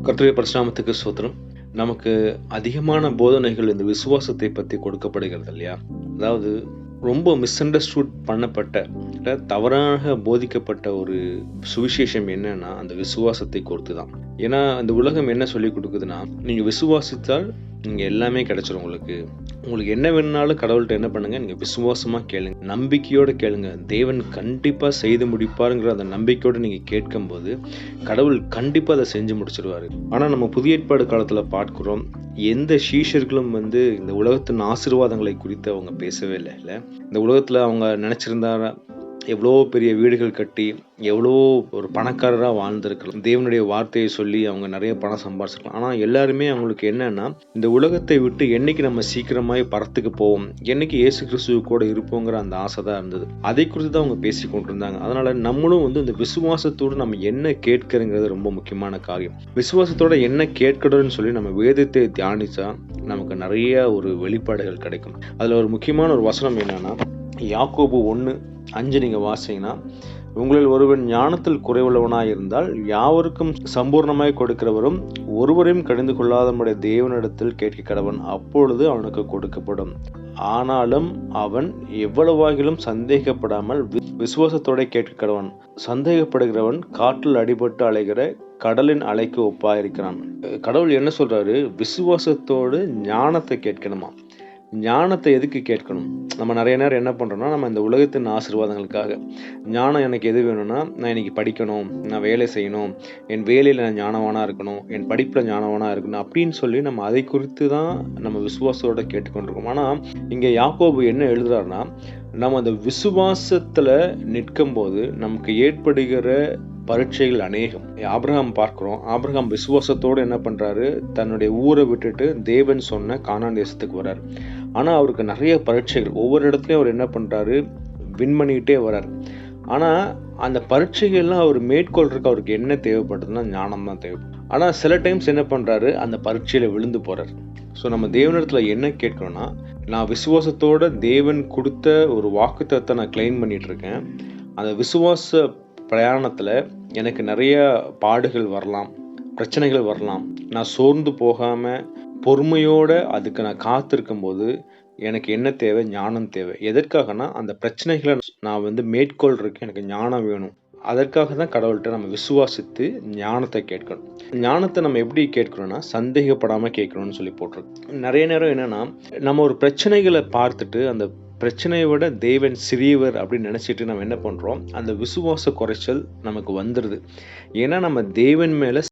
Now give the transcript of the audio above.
கர்த்தருடைய பரிசுநாமத்துக்கு ஸ்தோத்திரம். நமக்கு அதிகமான போதனைகள் இந்த விசுவாசத்தை பற்றி கொடுக்கப்படுகிறது இல்லையா? அதாவது ரொம்ப மிஸ் அண்டர்ஸ்டூட் பண்ணப்பட்ட தவறாக போதிக்கப்பட்ட ஒரு சுவிசேஷம் என்னன்னா அந்த விசுவாசத்தை குறித்து தான். ஏன்னா இந்த உலகம் என்ன சொல்லி கொடுக்குதுன்னா, நீங்க விசுவாசித்தால் நீங்க எல்லாமே கிடைச்சிரும். உங்களுக்கு என்ன வேணும்னாலும் கடவுள்கிட்ட என்ன பண்ணுங்க, நீங்க விசுவாசமா கேளுங்க, நம்பிக்கையோட கேளுங்க. தேவன் கண்டிப்பா செய்து முடிப்பாருங்கிற அந்த நம்பிக்கையோட நீங்க கேட்கும்போது கடவுள் கண்டிப்பா அதை செஞ்சு முடிச்சிருவாரு. ஆனா நம்ம புதிய ஏற்பாடு காலத்துல பார்க்கிறோம், எந்த சீஷர்களும் இந்த உலகத்தின் ஆசீர்வாதங்களை குறித்து அவங்க பேசவே இல்லை. இந்த உலகத்துல அவங்க நினைச்சிருந்தா எவ்வளோ பெரிய வீடுகள் கட்டி எவ்வளோ ஒரு பணக்காரராக வாழ்ந்திருக்கலாம், தேவனுடைய வார்த்தையை சொல்லி அவங்க நிறைய பணம் சம்பாதிச்சிருக்கலாம். ஆனால் எல்லாருமே அவங்களுக்கு என்னன்னா, இந்த உலகத்தை விட்டு என்னைக்கு நம்ம சீக்கிரமாய் பரத்துக்கு போவோம், என்னைக்கு இயேசு கிறிஸ்துவ கூட இருப்போங்கிற அந்த ஆசை தான் இருந்தது. அதை குறித்து தான் அவங்க பேசி கொண்டிருந்தாங்க. அதனால நம்மளும் இந்த விசுவாசத்தோடு நம்ம என்ன கேட்கிறங்கிறது ரொம்ப முக்கியமான காரியம். விசுவாசத்தோட என்ன கேட்கணும்னு சொல்லி நம்ம வேதத்தை தியானிச்சா நமக்கு நிறைய ஒரு வெளிப்பாடுகள் கிடைக்கும். அதில் ஒரு முக்கியமான ஒரு வசனம் என்னன்னா, யாக்கோபு 1:5 நீங்கள் வாசிங்கன்னா, உங்களில் ஒருவன் ஞானத்தில் குறைவுள்ளவனாய் இருந்தால் யாவருக்கும் சம்பூர்ணமாய் கொடுக்கிறவரும் ஒருவரையும் கடிந்து கொள்ளாதமுடைய தேவனிடத்தில் கேட்க கடவன், அப்பொழுது அவனுக்கு கொடுக்கப்படும். ஆனாலும் அவன் எவ்வளவாகிலும் சந்தேகப்படாமல் விசுவாசத்தோட கேட்க கடவன். சந்தேகப்படுகிறவன் காற்றில் அடிபட்டு அலைகிற கடலின் அலைக்கு ஒப்பாயிருக்கிறான். கடவுள் என்ன சொல்றாரு? விசுவாசத்தோடு ஞானத்தை கேட்கணுமா? ஞானத்தை எதுக்கு கேட்கணும்? நம்ம நிறைய நேரம் என்ன பண்ணுறோம்னா, நம்ம இந்த உலகத்தின் ஆசீர்வாதங்களுக்காக, ஞானம் எனக்கு எது வேணும்னா, நான் இன்னைக்கு படிக்கணும், நான் வேலை செய்யணும், என் வேலையில் நான் ஞானவானாக இருக்கணும், என் படிப்பில் ஞானவானாக இருக்கணும் அப்படின்னு சொல்லி நம்ம அதை குறித்து தான் நம்ம விசுவாசத்தோட கேட்டுக்கொண்டிருக்கோம். ஆனால் இங்கே யாக்கோபு என்ன எழுதுறாருன்னா, நம்ம அந்த விசுவாசத்தில் நிற்கும் போது நமக்கு ஏற்படுகிற பரீட்சைகள் அநேகம். ஆபிரகாம் பார்க்கிறோம், ஆபிரகாம் விசுவாசத்தோடு என்ன பண்றாரு, தன்னுடைய ஊரை விட்டுட்டு தேவன் சொன்ன கானான் தேசத்துக்கு வர்றாரு. ஆனா அவருக்கு நிறைய பரீட்சைகள், ஒவ்வொரு இடத்துலயும் அவர் என்ன பண்றாரு, வின் பண்ணிக்கிட்டே வர்றாரு. ஆனா அந்த பரீட்சைகள்லாம் அவர் மேற்கொள்றதுக்கு அவருக்கு என்ன தேவைப்படுதுன்னா ஞானம் தான் தேவைப்படும். ஆனா சில டைம்ஸ் என்ன பண்றாரு, அந்த பரீட்சையில விழுந்து போறாரு. ஸோ நம்ம தேவனிடத்துல என்ன கேட்கணும்னா, நான் விசுவாசத்தோட தேவன் கொடுத்த ஒரு வாக்குத்தத்தத்தை நான் கிளைம் பண்ணிட்டு இருக்கேன். அந்த விசுவாச பிரயாணத்தில் எனக்கு நிறைய பாடுகள் வரலாம், பிரச்சனைகள் வரலாம். நான் சோர்ந்து போகாமல் பொறுமையோடு அதுக்கு நான் காத்திருக்கும் போது எனக்கு என்ன தேவை? ஞானம் தேவை. எதற்காகனா, அந்த பிரச்சனைகளை நான் மேற்கொள்றதுக்கு எனக்கு ஞானம் வேணும். அதற்காக தான் கடவுள்கிட்ட நம்ம விசுவாசித்து ஞானத்தை கேட்கணும். ஞானத்தை நம்ம எப்படி கேட்கணும்னா, சந்தேகப்படாமல் கேட்கணும்னு சொல்லி போட்டிருக்கு. நிறைய நேரம் என்னன்னா, நம்ம ஒரு பிரச்சனைகளை பார்த்துட்டு அந்த பிரச்சனையை விட தேவன் சிறியவர் அப்படின்னு நினச்சிட்டு நம்ம என்ன பண்ணுறோம், அந்த விசுவாச குறைச்சல் நமக்கு வந்துடுது. ஏன்னா நம்ம தேவன் மேலே